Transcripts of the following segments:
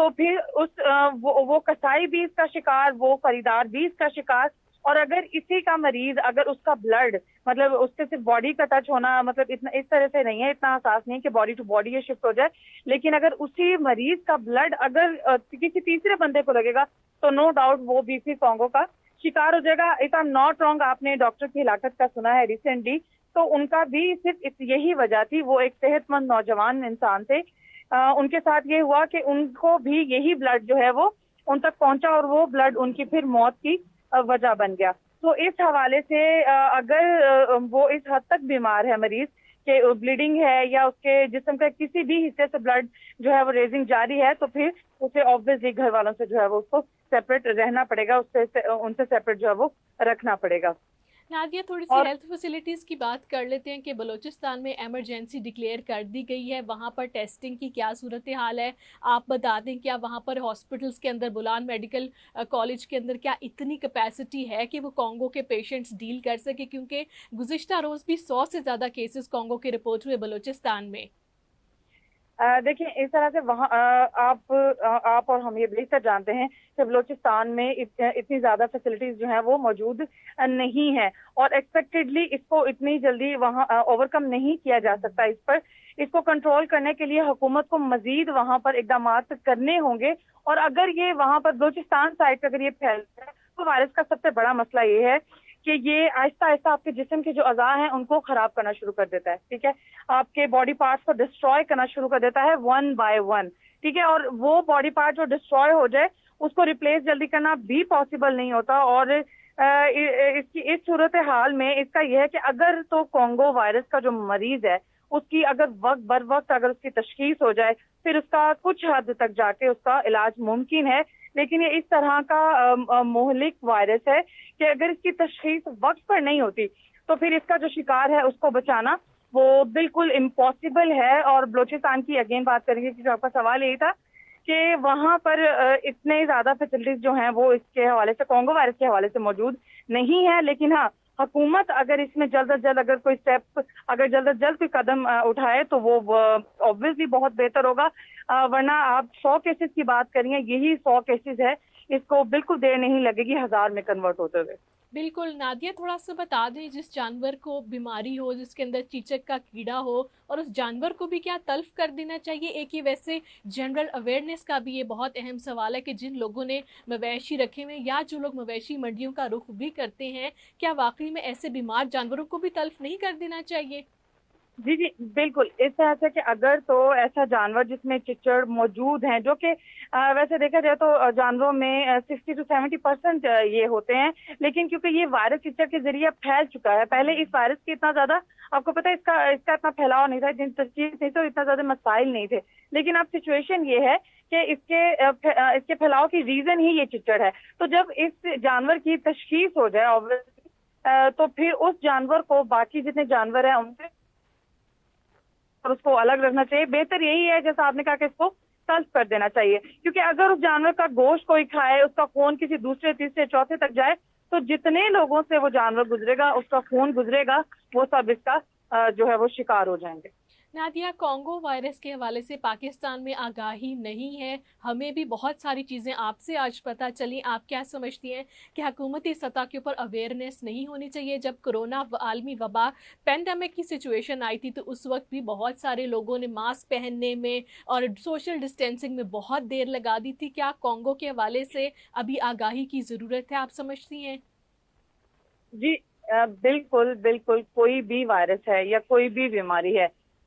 تو پھر وہ کسائی بھی اس کا شکار, وہ خریدار بھی اس کا شکار. اور اگر اسی کا مریض, اگر اس کا بلڈ, مطلب اس کے صرف باڈی کا ٹچ ہونا, مطلب اتنا اس طرح سے نہیں ہے, اتنا احساس نہیں کہ باڈی ٹو باڈی یہ شفٹ ہو جائے, لیکن اگر اسی مریض کا بلڈ اگر کسی تیسرے بندے کو لگے گا تو نو ڈاؤٹ وہ BC کانگو کا شکار ہو جائے گا. If I am not wrong, آپ نے ڈاکٹر کی ہلاکت کا سنا ہے ریسنٹلی, تو ان کا بھی صرف یہی وجہ تھی, وہ ایک صحت مند نوجوان انسان تھے, ان کے ساتھ یہ ہوا کہ ان کو بھی یہی بلڈ جو ہے وہ ان تک پہنچا اور وہ بلڈ ان کی پھر موت کی وجہ بن گیا. تو اس حوالے سے اگر وہ اس حد تک بیمار ہے مریض کہ بلیڈنگ ہے یا اس کے جسم کے کسی بھی حصے سے بلڈ جو ہے وہ ریزنگ جاری ہے, تو پھر اسے آبویسلی گھر والوں سے جو ہے وہ اس کو سیپریٹ رہنا پڑے گا, ان سے سیپریٹ جو ہے وہ رکھنا پڑے گا. نادیہ, تھوڑی سی ہیلتھ فیسلٹیز کی بات کر لیتے ہیں کہ بلوچستان میں ایمرجنسی ڈکلیئر کر دی گئی ہے, وہاں پر ٹیسٹنگ کی کیا صورتحال ہے, آپ بتا دیں کیا وہاں پر ہاسپٹلس کے اندر, بولان میڈیکل کالج کے اندر کیا اتنی کیپیسٹی ہے کہ وہ کانگو کے پیشنٹس ڈیل کر سکے, کیونکہ گزشتہ روز بھی 100 سے زیادہ کیسز کانگو کے رپورٹ ہوئے بلوچستان میں. دیکھیں, اس طرح سے وہاں آپ اور ہم یہ بہتر جانتے ہیں کہ بلوچستان میں اتنی زیادہ فیسلٹیز جو ہیں وہ موجود نہیں ہیں, اور ایکسپیکٹڈلی اس کو اتنی جلدی وہاں اوور کم نہیں کیا جا سکتا. اس کو کنٹرول کرنے کے لیے حکومت کو مزید وہاں پر اقدامات کرنے ہوں گے, اور اگر یہ وہاں پر بلوچستان سائڈ پہ اگر یہ پھیلتا ہے تو وائرس کا سب سے بڑا مسئلہ یہ ہے کہ یہ آہستہ آہستہ آپ کے جسم کے جو اعضاء ہیں ان کو خراب کرنا شروع کر دیتا ہے. ٹھیک ہے, آپ کے باڈی پارٹس کو ڈسٹروائے کرنا شروع کر دیتا ہے ون بائی ون. ٹھیک ہے, اور وہ باڈی پارٹ جو ڈسٹروائے ہو جائے اس کو ریپلیس جلدی کرنا بھی پاسبل نہیں ہوتا. اور اس صورتحال میں اس کا یہ ہے کہ اگر تو کانگو وائرس کا جو مریض ہے اس کی اگر وقت بر وقت اگر اس کی تشخیص ہو جائے, پھر اس کا کچھ حد تک جا کے اس کا علاج ممکن ہے. لیکن یہ اس طرح کا مہلک وائرس ہے کہ اگر اس کی تشخیص وقت پر نہیں ہوتی تو پھر اس کا جو شکار ہے اس کو بچانا وہ بالکل امپاسبل ہے. اور بلوچستان کی اگین بات کریں گے, کیونکہ آپ کا سوال یہی تھا کہ وہاں پر اتنے زیادہ فیسلٹیز جو ہیں وہ اس کے حوالے سے, کانگو وائرس کے حوالے سے موجود نہیں ہے. لیکن ہاں, حکومت اگر اس میں جلد از جلد اگر کوئی اسٹیپ, اگر جلد از جلد کوئی قدم اٹھائے تو وہ obviously بہت بہتر ہوگا. ورنہ آپ 100 کیسز کی بات کریے, یہی 100 کیسز ہے, اس کو بالکل دیر نہیں لگے گی 1000 میں کنورٹ ہوتے ہوئے. بالکل. نادیہ, تھوڑا سا بتا دیں, جس جانور کو بیماری ہو, جس کے اندر چیچک کا کیڑا ہو, اور اس جانور کو بھی کیا تلف کر دینا چاہیے؟ ایک یہ ویسے جنرل اویئرنیس کا بھی یہ بہت اہم سوال ہے کہ جن لوگوں نے مویشی رکھے ہوئے یا جو لوگ مویشی منڈیوں کا رخ بھی کرتے ہیں, کیا واقعی میں ایسے بیمار جانوروں کو بھی تلف نہیں کر دینا چاہیے؟ جی بالکل. اس طرح سے کہ اگر تو ایسا جانور جس میں چچڑ موجود ہیں, جو کہ ویسے دیکھا جائے تو جانوروں میں 60 to 70% یہ ہوتے ہیں, لیکن کیونکہ یہ وائرس چچڑ کے ذریعے پھیل چکا ہے, پہلے اس وائرس کی اتنا زیادہ آپ کو پتہ ہے اس کا اتنا پھیلاؤ نہیں تھا, جن تشخیص نہیں تھی, اتنا زیادہ مسائل نہیں تھے. لیکن اب سچویشن یہ ہے کہ اس کے پھیلاؤ کی ریزن ہی یہ چچڑ ہے. تو جب اس جانور کی تشخیص ہو جائے تو پھر اس جانور کو باقی جتنے جانور ہیں ان سے اور اس کو الگ رکھنا چاہیے. بہتر یہی ہے جیسا آپ نے کہا کہ اس کو تلف کر دینا چاہیے, کیونکہ اگر اس جانور کا گوشت کوئی کھائے, اس کا خون کسی دوسرے تیسرے چوتھے تک جائے, تو جتنے لوگوں سے وہ جانور گزرے گا, اس کا خون گزرے گا, وہ سب اس کا جو ہے وہ شکار ہو جائیں گے. نادیہ, کانگو وائرس کے حوالے سے پاکستان میں آگاہی نہیں ہے, ہمیں بھی بہت ساری چیزیں آپ سے آج پتہ چلی. آپ کیا سمجھتی ہیں کہ حکومتی سطح کے اوپر اویئرنیس نہیں ہونی چاہیے؟ جب کرونا عالمی وبا پینڈیمک کی سچویشن آئی تھی تو اس وقت بھی بہت سارے لوگوں نے ماسک پہننے میں اور سوشل ڈسٹینسنگ میں بہت دیر لگا دی تھی. کیا کانگو کے حوالے سے ابھی آگاہی کی ضرورت ہے, آپ سمجھتی ہیں؟ جی بالکل. کوئی بھی وائرس ہے یا کوئی بھی بیماری ہے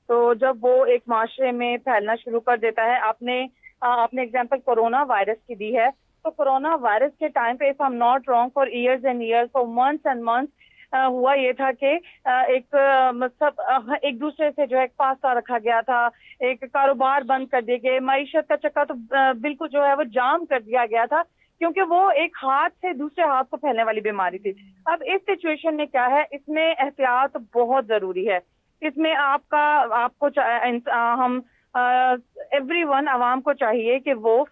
تو جب وہ ایک معاشرے میں پھیلنا شروع کر دیتا ہے, آپ نے اگزامپل کورونا وائرس کی دی ہے, تو کورونا وائرس کے ٹائم پہ, if I'm not wrong, for years and years, for months and months ہوا یہ تھا کہ ایک دوسرے سے جو ہے فاصلہ رکھا گیا تھا, ایک کاروبار بند کر دیے گئے, معیشت کا چکا تو بالکل جو ہے وہ جام کر دیا گیا تھا, کیونکہ وہ ایک ہاتھ سے دوسرے ہاتھ کو پھیلنے والی بیماری تھی. اب اس سچویشن میں کیا ہے, اس میں احتیاط بہت ضروری ہے. اس میں آپ کو ہم ایوری ون عوام کو چاہیے کہ وہ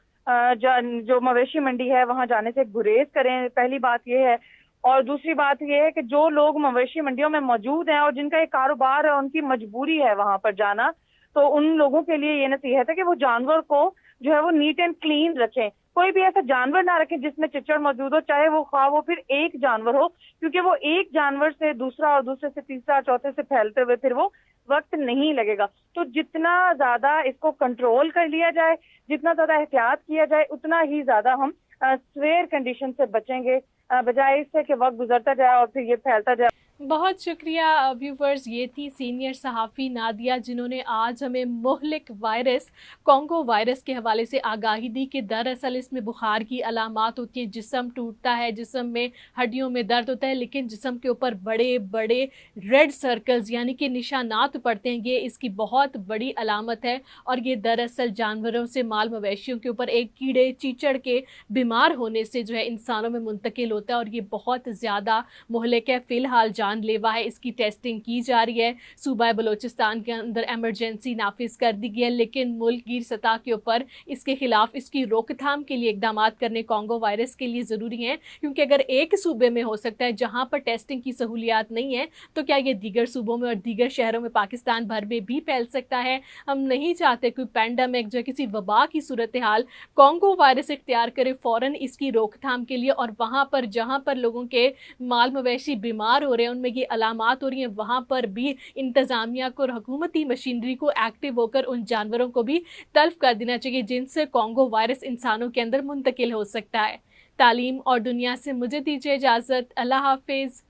جو مویشی منڈی ہے وہاں جانے سے گریز کریں. پہلی بات یہ ہے. اور دوسری بات یہ ہے کہ جو لوگ مویشی منڈیوں میں موجود ہیں اور جن کا ایک کاروبار ہے, ان کی مجبوری ہے وہاں پر جانا, تو ان لوگوں کے لیے یہ نصیحت ہے کہ وہ جانور کو جو ہے وہ نیٹ اینڈ کلین رکھیں. کوئی بھی ایسا جانور نہ رکھیں جس میں چچڑ موجود ہو, چاہے وہ خواہ وہ پھر ایک جانور ہو, کیونکہ وہ ایک جانور سے دوسرا اور دوسرے سے تیسرا چوتھے سے پھیلتے ہوئے پھر وہ وقت نہیں لگے گا. تو جتنا زیادہ اس کو کنٹرول کر لیا جائے, جتنا زیادہ احتیاط کیا جائے, اتنا ہی زیادہ ہم سویئر کنڈیشن سے بچیں گے, بجائے اس سے کہ وقت گزرتا جائے اور پھر یہ پھیلتا جائے. بہت شکریہ ویورز. یہ تھی سینئر صحافی نادیہ, جنہوں نے آج ہمیں مہلک وائرس کانگو وائرس کے حوالے سے آگاہی دی کہ دراصل اس میں بخار کی علامات ہوتی ہیں, جسم ٹوٹتا ہے, جسم میں ہڈیوں میں درد ہوتا ہے, لیکن جسم کے اوپر بڑے بڑے ریڈ سرکلز یعنی کہ نشانات پڑتے ہیں. یہ اس کی بہت بڑی علامت ہے, اور یہ دراصل جانوروں سے مال مویشیوں کے اوپر ایک کیڑے چیچڑ کے بیمار ہونے سے جو ہے انسانوں میں منتقل ہوتا ہے, اور یہ بہت زیادہ مہلک ہے. فی الحال جان لیوا ہے, اس کی ٹیسٹنگ کی جا رہی ہے. صوبہ بلوچستان کے اندر ایمرجنسی نافذ کر دی گئی ہے, لیکن ملک گیر سطح کے اوپر اس کے خلاف اس کی روک تھام کے لیے اقدامات کرنے کانگو وائرس کے لیے ضروری ہیں, کیونکہ اگر ایک صوبے میں ہو سکتا ہے جہاں پر ٹیسٹنگ کی سہولیات نہیں ہے, تو کیا یہ دیگر صوبوں میں اور دیگر شہروں میں پاکستان بھر میں بھی پھیل سکتا ہے. ہم نہیں چاہتے کوئی پینڈیمک جو ہے کسی وبا کی صورتحال کانگو وائرس اختیار کرے فوراً اس کی روک تھام کے لیے, اور وہاں پر جہاں پر لوگوں کے مال مویشی بیمار ہو رہے ہیں, ان میں یہ علامات ہو رہی ہیں, وہاں پر بھی انتظامیہ کو اور حکومتی مشینری کو ایکٹیو ہو کر ان جانوروں کو بھی تلف کر دینا چاہیے جن سے کانگو وائرس انسانوں کے اندر منتقل ہو سکتا ہے. تعلیم اور دنیا سے مجھے دیجیے اجازت. اللہ حافظ.